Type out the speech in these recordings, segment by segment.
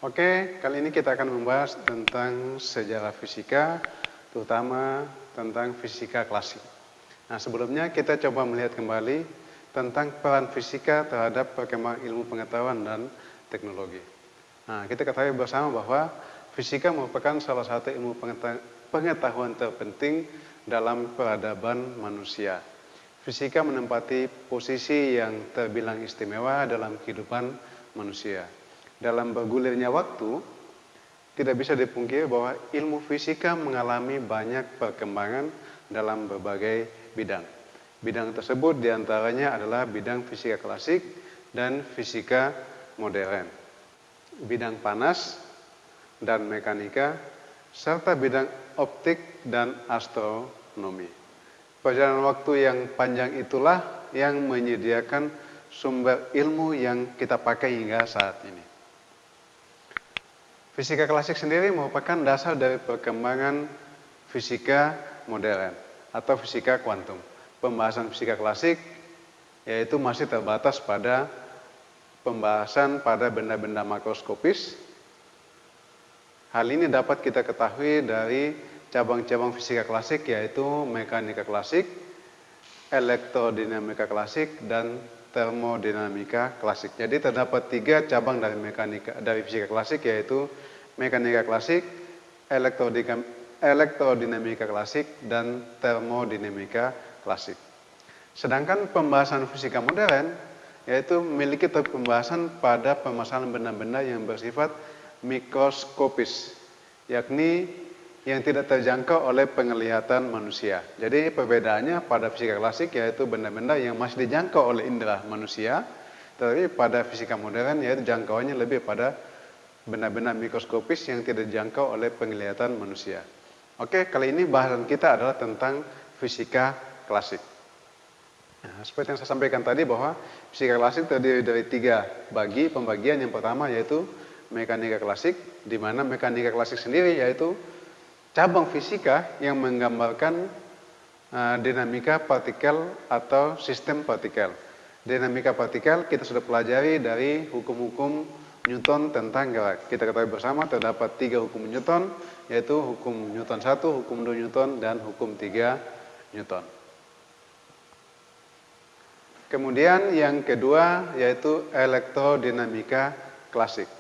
Oke, kali ini kita akan membahas tentang sejarah fisika, terutama tentang fisika klasik. Nah, sebelumnya kita coba melihat kembali tentang peran fisika terhadap perkembangan ilmu pengetahuan dan teknologi. Nah, kita ketahui bersama bahwa fisika merupakan salah satu ilmu pengetahuan terpenting dalam peradaban manusia. Fisika menempati posisi yang terbilang istimewa dalam kehidupan manusia. Dalam bergulirnya waktu, tidak bisa dipungkiri bahwa ilmu fisika mengalami banyak perkembangan dalam berbagai bidang. Bidang tersebut diantaranya adalah bidang fisika klasik dan fisika modern, bidang panas dan mekanika, serta bidang optik dan astronomi. Perjalanan waktu yang panjang itulah yang menyediakan sumber ilmu yang kita pakai hingga saat ini. Fisika klasik sendiri merupakan dasar dari perkembangan fisika modern atau fisika kuantum. Pembahasan fisika klasik yaitu masih terbatas pada pembahasan pada benda-benda makroskopis. Hal ini dapat kita ketahui dari cabang-cabang fisika klasik yaitu mekanika klasik, elektrodinamika klasik, dan termodinamika klasik. Jadi terdapat 3 cabang dari fisika klasik yaitu mekanika klasik, elektrodinamika klasik, dan termodinamika klasik. Sedangkan pembahasan fisika modern yaitu memiliki pembahasan pada permasalahan benda-benda yang bersifat mikroskopis, yakni yang tidak terjangkau oleh penglihatan manusia. Jadi perbedaannya pada fisika klasik yaitu benda-benda yang masih dijangkau oleh indera manusia, tetapi pada fisika modern yaitu jangkauannya lebih pada benda-benda mikroskopis yang tidak dijangkau oleh penglihatan manusia. Oke, kali ini bahasan kita adalah tentang fisika klasik. Nah, seperti yang saya sampaikan tadi bahwa fisika klasik terdiri dari 3 pembagian. Yang pertama yaitu mekanika klasik, di mana mekanika klasik sendiri yaitu cabang fisika yang menggambarkan dinamika partikel atau sistem partikel. Dinamika partikel kita sudah pelajari dari hukum-hukum Newton tentang gerak. Kita ketahui bersama terdapat 3 hukum Newton, yaitu hukum Newton 1, hukum 2 Newton, dan hukum 3 Newton. Kemudian yang kedua yaitu elektrodinamika klasik.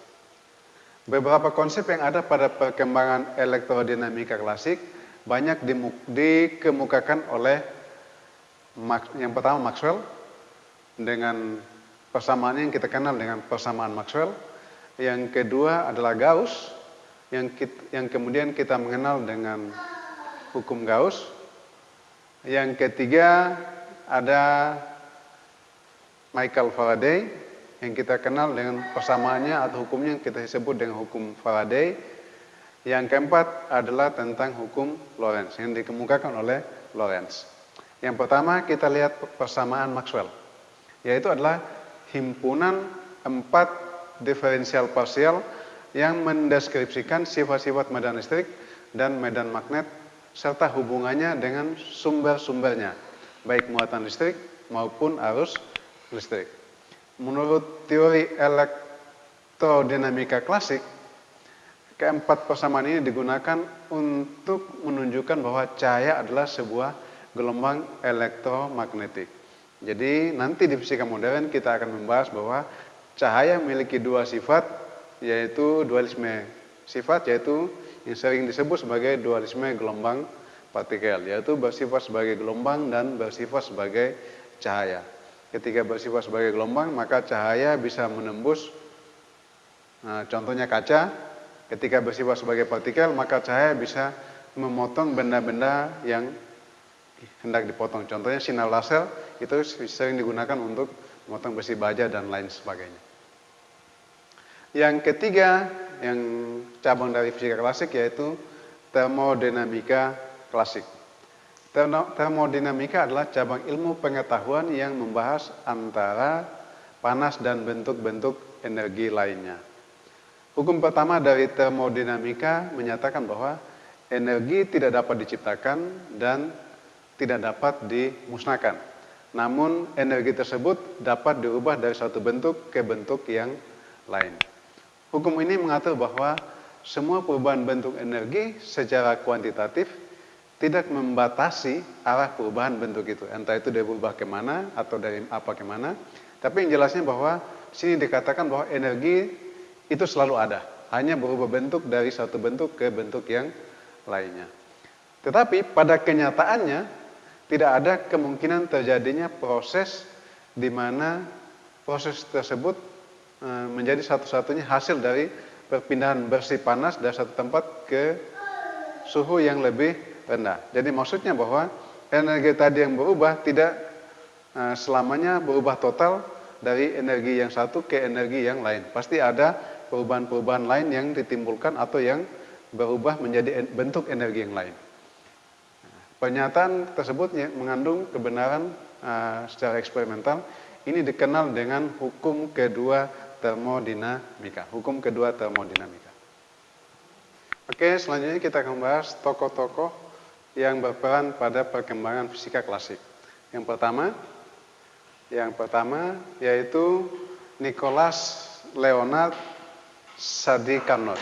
Beberapa konsep yang ada pada perkembangan elektrodinamika klasik banyak dikemukakan oleh yang pertama Maxwell dengan persamaan yang kita kenal dengan persamaan Maxwell. Yang kedua adalah Gauss yang kemudian kita mengenal dengan hukum Gauss. Yang ketiga ada Michael Faraday yang kita kenal dengan persamaannya atau hukumnya yang kita sebut dengan hukum Faraday. Yang keempat adalah tentang hukum Lorentz yang dikemukakan oleh Lorentz. Yang pertama kita lihat persamaan Maxwell, yaitu adalah himpunan 4 diferensial parsial yang mendeskripsikan sifat-sifat medan listrik dan medan magnet serta hubungannya dengan sumber-sumbernya, baik muatan listrik maupun arus listrik. Menurut teori elektrodinamika klasik, keempat persamaan ini digunakan untuk menunjukkan bahwa cahaya adalah sebuah gelombang elektromagnetik. Jadi nanti di fisika modern kita akan membahas bahwa cahaya memiliki 2 sifat, yaitu dualisme sifat, yaitu yang sering disebut sebagai dualisme gelombang partikel, yaitu bersifat sebagai gelombang dan bersifat sebagai cahaya. Ketika bersifat sebagai gelombang, maka cahaya bisa menembus, contohnya kaca. Ketika bersifat sebagai partikel, maka cahaya bisa memotong benda-benda yang hendak dipotong. Contohnya sinar laser itu sering digunakan untuk memotong besi baja dan lain sebagainya. Yang ketiga, yang cabang dari fisika klasik yaitu termodinamika klasik. Termodinamika adalah cabang ilmu pengetahuan yang membahas antara panas dan bentuk-bentuk energi lainnya. Hukum pertama dari termodinamika menyatakan bahwa energi tidak dapat diciptakan dan tidak dapat dimusnahkan. Namun energi tersebut dapat diubah dari satu bentuk ke bentuk yang lain. Hukum ini mengatur bahwa semua perubahan bentuk energi secara kuantitatif tidak membatasi arah perubahan bentuk itu. Entah itu dari berubah kemana atau dari apa kemana. Tapi yang jelasnya bahwa sini dikatakan bahwa energi itu selalu ada. Hanya berubah bentuk dari satu bentuk ke bentuk yang lainnya. Tetapi pada kenyataannya tidak ada kemungkinan terjadinya proses di mana proses tersebut menjadi satu-satunya hasil dari perpindahan bersih panas dari satu tempat ke suhu yang lebih rendah. Jadi maksudnya bahwa energi tadi yang berubah tidak selamanya berubah total dari energi yang satu ke energi yang lain. Pasti ada perubahan-perubahan lain yang ditimbulkan atau yang berubah menjadi bentuk energi yang lain. Pernyataan tersebut mengandung kebenaran secara eksperimental. Ini dikenal dengan hukum kedua termodinamika. Hukum kedua termodinamika. Oke, selanjutnya kita akan membahas tokoh-tokoh yang berperan pada perkembangan fisika klasik. Yang pertama yaitu Nicolas Leonard Sadi Carnot.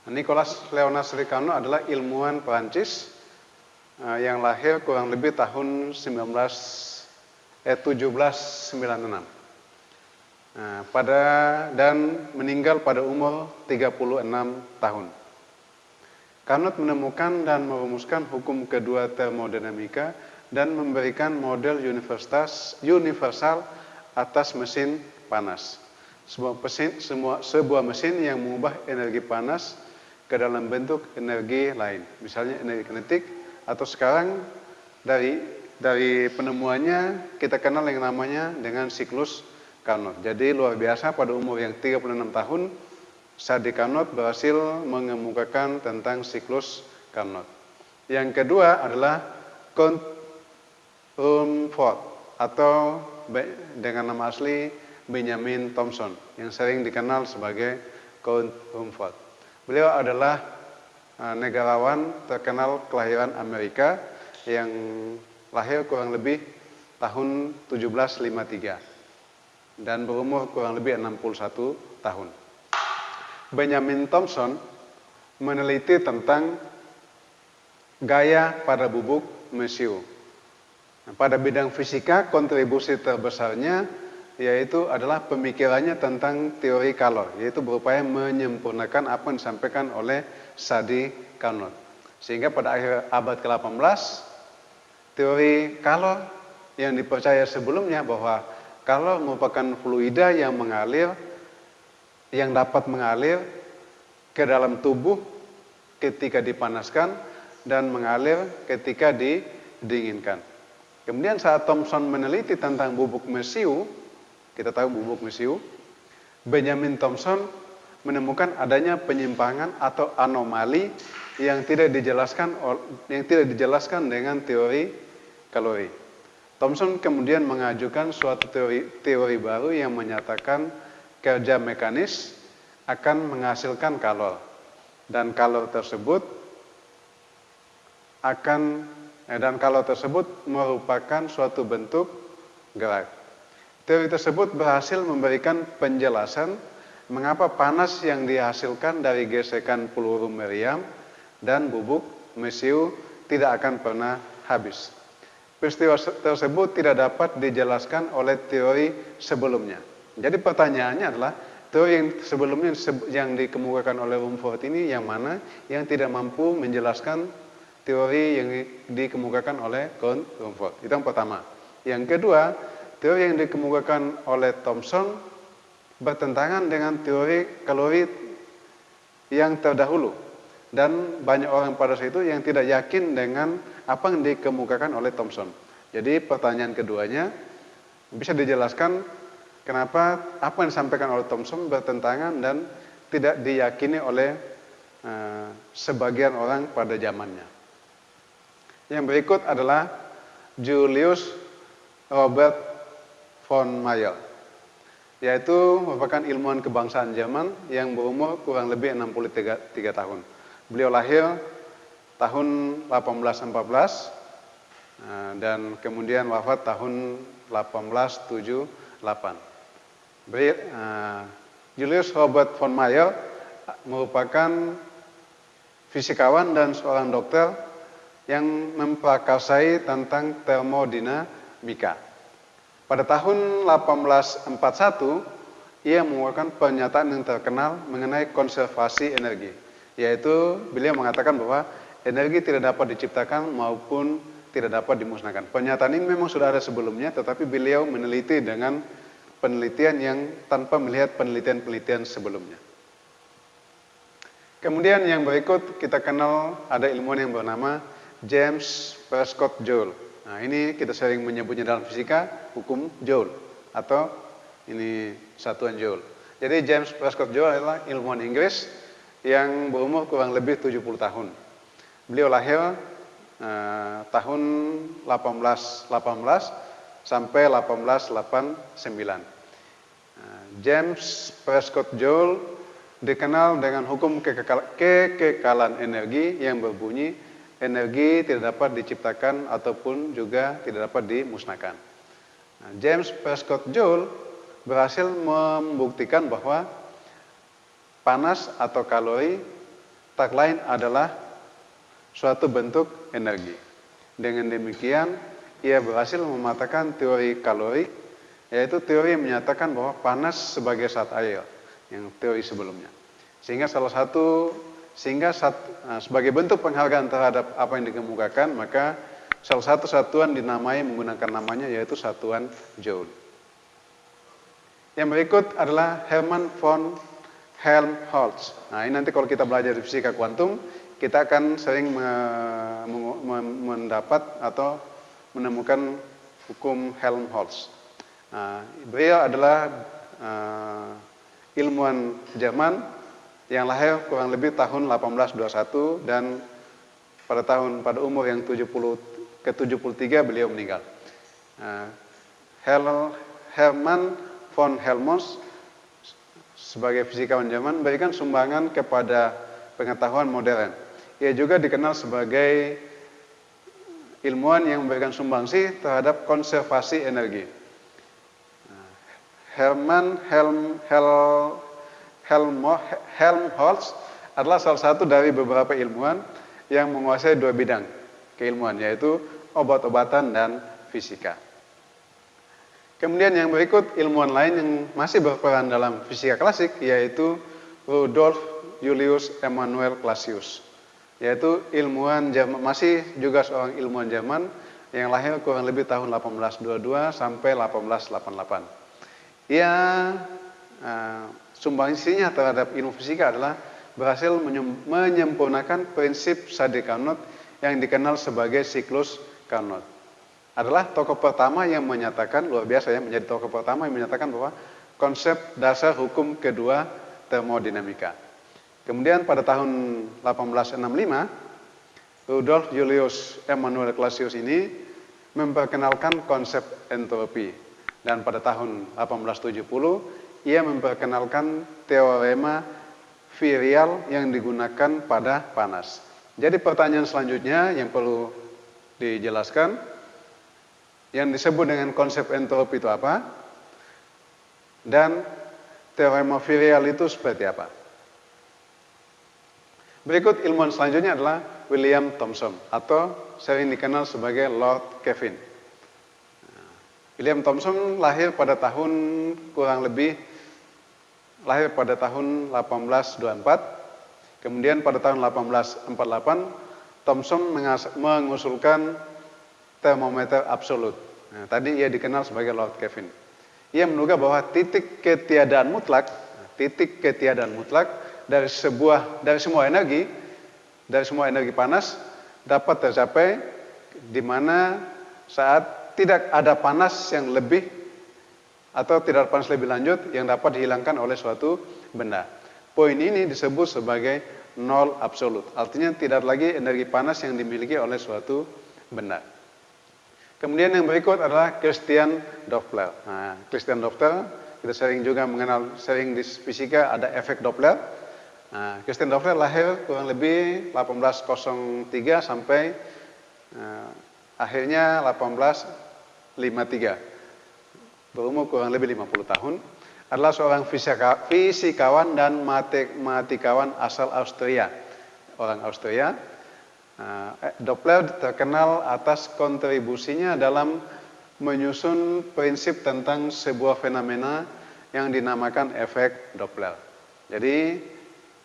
Nicolas Leonard Sadi Carnot adalah ilmuwan Perancis yang lahir kurang lebih tahun 1796. Dan meninggal pada umur 36 tahun. Carnot menemukan dan merumuskan hukum kedua termodinamika dan memberikan model universal atas mesin panas. Sebuah mesin yang mengubah energi panas ke dalam bentuk energi lain, misalnya energi kinetik, atau sekarang dari penemuannya kita kenal yang namanya dengan siklus Carnot. Jadi luar biasa pada umur yang 36 tahun Sadi Carnot berhasil mengemukakan tentang siklus Carnot. Yang kedua adalah Count Rumford atau dengan nama asli Benjamin Thomson yang sering dikenal sebagai Count Rumford. Beliau adalah negarawan terkenal kelahiran Amerika yang lahir kurang lebih tahun 1753 dan berumur kurang lebih 61 tahun. Benjamin Thomson meneliti tentang gaya pada bubuk mesiu. Pada bidang fisika, kontribusi terbesarnya yaitu adalah pemikirannya tentang teori Carnot, yaitu berupaya menyempurnakan apa yang disampaikan oleh Sadi Carnot. Sehingga pada akhir abad ke-18, teori Carnot yang dipercaya sebelumnya bahwa Carnot merupakan fluida yang mengalir, yang dapat mengalir ke dalam tubuh ketika dipanaskan dan mengalir ketika didinginkan. Kemudian saat Thomson meneliti tentang bubuk mesiu, kita tahu bubuk mesiu, Benjamin Thomson menemukan adanya penyimpangan atau anomali yang tidak dijelaskan dengan teori kalori. Thomson kemudian mengajukan suatu teori baru yang menyatakan kerja mekanis akan menghasilkan kalor dan kalor tersebut merupakan suatu bentuk gerak. Teori tersebut berhasil memberikan penjelasan mengapa panas yang dihasilkan dari gesekan peluru meriam dan bubuk mesiu tidak akan pernah habis. Peristiwa tersebut tidak dapat dijelaskan oleh teori sebelumnya. Jadi pertanyaannya adalah teori yang sebelumnya yang dikemukakan oleh Rumford ini yang mana yang tidak mampu menjelaskan teori yang dikemukakan oleh Count Rumford. Itu yang pertama. Yang kedua, teori yang dikemukakan oleh Thomson bertentangan dengan teori kalori yang terdahulu. Dan banyak orang pada saat itu yang tidak yakin dengan apa yang dikemukakan oleh Thomson. Jadi pertanyaan keduanya bisa dijelaskan kenapa apa yang disampaikan oleh Thomson bertentangan dan tidak diyakini oleh sebagian orang pada zamannya. Yang berikut adalah Julius Robert von Mayer, yaitu merupakan ilmuwan kebangsaan Jerman yang berumur kurang lebih 63 tahun. Beliau lahir tahun 1814 dan kemudian wafat tahun 1878. Julius Robert von Mayer merupakan fisikawan dan seorang dokter yang memprakarsai tentang termodinamika. Pada tahun 1841, ia mengeluarkan pernyataan yang terkenal mengenai konservasi energi, yaitu beliau mengatakan bahwa energi tidak dapat diciptakan maupun tidak dapat dimusnahkan. Pernyataan ini memang sudah ada sebelumnya, tetapi beliau meneliti dengan penelitian yang tanpa melihat penelitian-penelitian sebelumnya. Kemudian yang berikut kita kenal ada ilmuwan yang bernama James Prescott Joule. Nah, ini kita sering menyebutnya dalam fisika hukum Joule atau ini satuan Joule. Jadi James Prescott Joule adalah ilmuwan Inggris yang berumur kurang lebih 70 tahun. Beliau lahir tahun 1818 sampai 1889. James Prescott Joule dikenal dengan hukum kekekalan energi yang berbunyi energi tidak dapat diciptakan ataupun juga tidak dapat dimusnahkan. James Prescott Joule berhasil membuktikan bahwa panas atau kalori tak lain adalah suatu bentuk energi. Dengan demikian, ia berhasil mematahkan teori kalorik, yaitu teori yang menyatakan bahwa panas sebagai zat air, yang teori sebelumnya. Sehingga sebagai bentuk penghargaan terhadap apa yang dikemukakan, maka salah satu satuan dinamai menggunakan namanya yaitu satuan Joule. Yang berikut adalah Hermann von Helmholtz. Nah, ini nanti kalau kita belajar di fisika kuantum, kita akan sering mendapat atau menemukan hukum Helmholtz. Nah, beliau adalah ilmuwan Jerman yang lahir kurang lebih tahun 1821 dan pada umur yang ke-73 beliau meninggal. Hermann von Helmholtz sebagai fisikawan Jerman memberikan sumbangan kepada pengetahuan modern. Ia juga dikenal sebagai ilmuwan yang memberikan sumbangsi terhadap konservasi energi. Hermann Helmholtz adalah salah satu dari beberapa ilmuwan yang menguasai dua bidang keilmuan, yaitu obat-obatan dan fisika. Kemudian yang berikut ilmuwan lain yang masih berperan dalam fisika klasik, yaitu Rudolf Julius Emanuel Clausius, yaitu ilmuwan Jerman, masih juga seorang ilmuwan Jerman yang lahir kurang lebih tahun 1822 sampai 1888. Ia sumbangsinya terhadap ilmu fisika adalah berhasil menyempurnakan prinsip Sade-Carnot yang dikenal sebagai siklus Carnot. Adalah tokoh pertama yang menyatakan, luar biasa ya, menjadi tokoh pertama yang menyatakan bahwa konsep dasar hukum kedua termodinamika. Kemudian pada tahun 1865, Rudolf Julius Emanuel Clausius ini memperkenalkan konsep entropi. Dan pada tahun 1870, ia memperkenalkan teorema virial yang digunakan pada panas. Jadi pertanyaan selanjutnya yang perlu dijelaskan, yang disebut dengan konsep entropi itu apa? Dan teorema virial itu seperti apa? Berikut ilmuwan selanjutnya adalah William Thomson atau sering dikenal sebagai Lord Kelvin. William Thomson lahir pada tahun 1824. Kemudian pada tahun 1848 Thomson mengusulkan termometer absolut. Nah, tadi ia dikenal sebagai Lord Kelvin. Ia menduga bahwa titik ketiadaan mutlak dari semua energi panas dapat tercapai di mana saat tidak ada panas yang lebih atau tidak ada panas lebih lanjut yang dapat dihilangkan oleh suatu benda. Poin ini disebut sebagai nol absolut. Artinya tidak ada lagi energi panas yang dimiliki oleh suatu benda. Kemudian yang berikut adalah Christian Doppler. Nah, Christian Doppler kita sering juga mengenal, sering di fisika ada efek Doppler. Nah, Christian Doppler lahir kurang lebih 1803 sampai akhirnya 1853. Berumur kurang lebih 50 tahun. adalah seorang fisikawan dan matematikawan asal Austria. Orang Austria. Doppler terkenal atas kontribusinya dalam menyusun prinsip tentang sebuah fenomena yang dinamakan efek Doppler. Jadi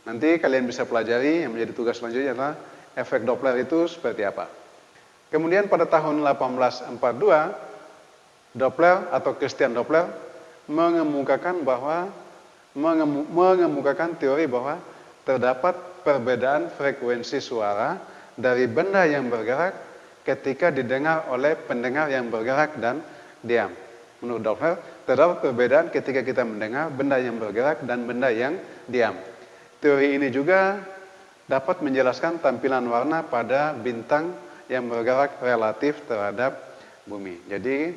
nanti kalian bisa pelajari, yang menjadi tugas selanjutnya adalah efek Doppler itu seperti apa. Kemudian pada tahun 1842, Doppler atau Christian Doppler mengemukakan teori bahwa terdapat perbedaan frekuensi suara dari benda yang bergerak ketika didengar oleh pendengar yang bergerak dan diam. Menurut Doppler, terdapat perbedaan ketika kita mendengar benda yang bergerak dan benda yang diam. Teori ini juga dapat menjelaskan tampilan warna pada bintang yang bergerak relatif terhadap bumi. Jadi,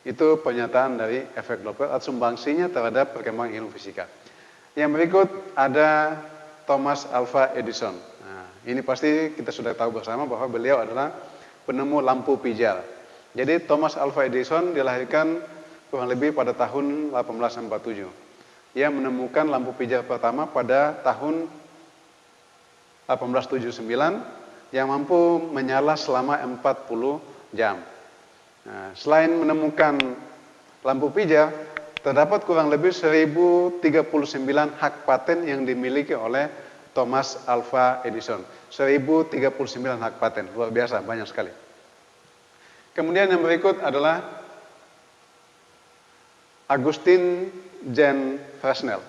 itu pernyataan dari efek Doppler atau sumbangsinya terhadap perkembangan ilmu fisika. Yang berikut ada Thomas Alva Edison. Nah, ini pasti kita sudah tahu bersama bahwa beliau adalah penemu lampu pijar. Jadi Thomas Alva Edison dilahirkan kurang lebih pada tahun 1847. Ia menemukan lampu pijar pertama pada tahun 1879 yang mampu menyala selama 40 jam. Nah, selain menemukan lampu pijar, terdapat kurang lebih 1039 hak paten yang dimiliki oleh Thomas Alva Edison. 1039 hak paten, luar biasa, banyak sekali. Kemudian yang berikut adalah Augustin Jean Fresnel,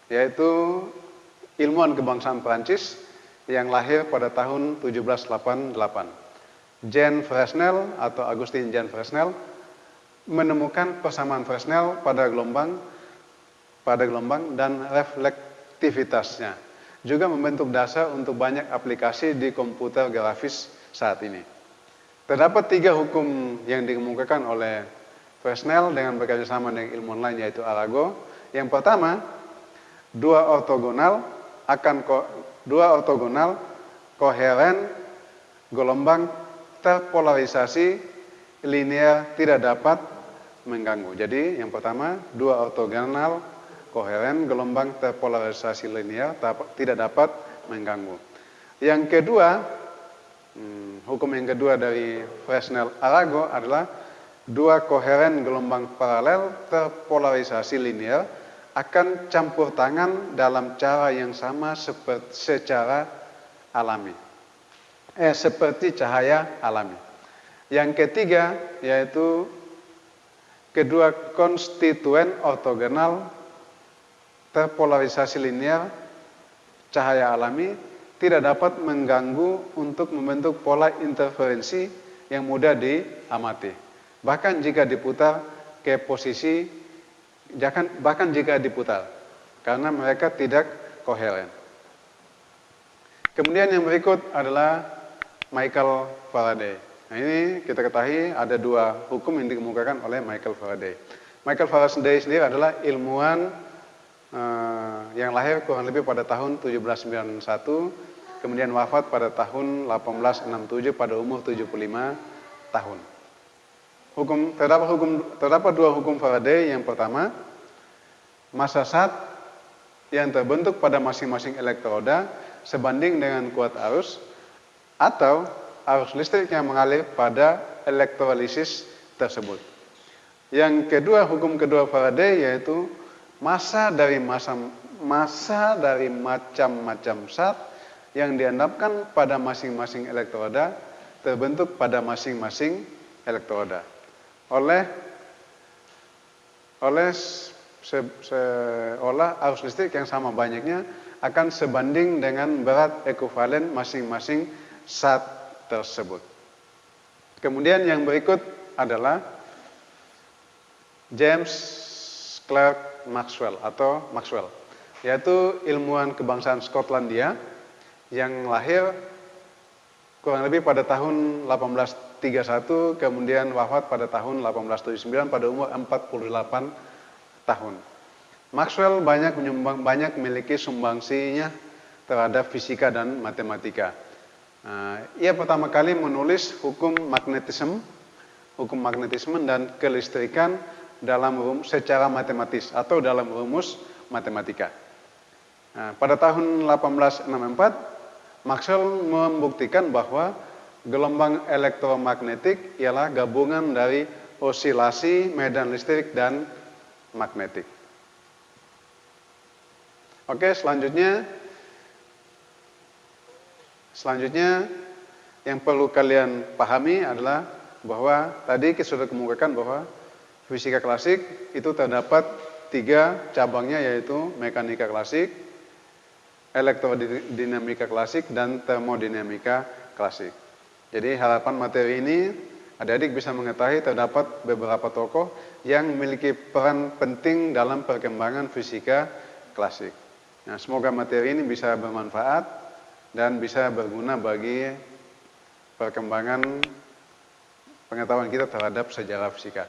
yaitu ilmuwan kebangsaan Prancis yang lahir pada tahun 1788. Jean Fresnel atau Augustin Jean Fresnel menemukan persamaan Fresnel pada gelombang dan reflektivitasnya. Juga membentuk dasar untuk banyak aplikasi di komputer grafis saat ini. Terdapat 3 hukum yang dikemukakan oleh Fresnel dengan bekerjasama dengan ilmuwan lain yaitu Arago. Yang pertama, dua ortogonal koheren gelombang terpolarisasi linear tidak dapat mengganggu. Jadi yang pertama, dua ortogonal koheren gelombang terpolarisasi linear tidak dapat mengganggu. Yang kedua, hukum yang kedua dari Fresnel-Arago adalah dua koheren gelombang paralel terpolarisasi linear akan campur tangan dalam cara yang sama secara alami. Seperti cahaya alami. Yang ketiga yaitu kedua konstituen ortogonal terpolarisasi linear cahaya alami tidak dapat mengganggu untuk membentuk pola interferensi yang mudah diamati. Bahkan jika diputar ke posisi, bahkan jika diputar, karena mereka tidak koheren. Kemudian yang berikut adalah Michael Faraday. Nah, ini kita ketahui ada 2 hukum yang dikemukakan oleh Michael Faraday. Michael Faraday sendiri adalah ilmuwan yang lahir kurang lebih pada tahun 1791, kemudian wafat pada tahun 1867 pada umur 75 tahun. Terdapat 2 hukum Faraday. Yang pertama, massa SAT yang terbentuk pada masing-masing elektroda sebanding dengan kuat arus atau arus listrik yang mengalir pada elektrolisis tersebut. Yang kedua, hukum kedua Faraday yaitu massa dari macam-macam SAT yang diendapkan pada masing-masing elektroda terbentuk pada masing-masing elektroda oleh arus listrik yang sama banyaknya akan sebanding dengan berat ekuivalen masing-masing SAT tersebut. Kemudian yang berikut adalah James Clerk Maxwell, yaitu ilmuwan kebangsaan Skotlandia yang lahir kurang lebih pada tahun 1831, kemudian wafat pada tahun 1879 pada umur 48 tahun. Maxwell banyak memiliki sumbangsinya terhadap fisika dan matematika. Ia pertama kali menulis hukum magnetisme dan kelistrikan secara matematis atau dalam rumus matematika. Nah, pada tahun 1864, Maxwell membuktikan bahwa gelombang elektromagnetik ialah gabungan dari osilasi medan listrik dan magnetik. Oke, selanjutnya yang perlu kalian pahami adalah bahwa tadi kita sudah kemukakan bahwa fisika klasik itu terdapat 3 cabangnya, yaitu mekanika klasik, elektrodinamika klasik, dan termodinamika klasik. Jadi harapan materi ini adik-adik bisa mengetahui terdapat beberapa tokoh yang memiliki peran penting dalam perkembangan fisika klasik. Nah, semoga materi ini bisa bermanfaat dan bisa berguna bagi perkembangan pengetahuan kita terhadap sejarah fisika.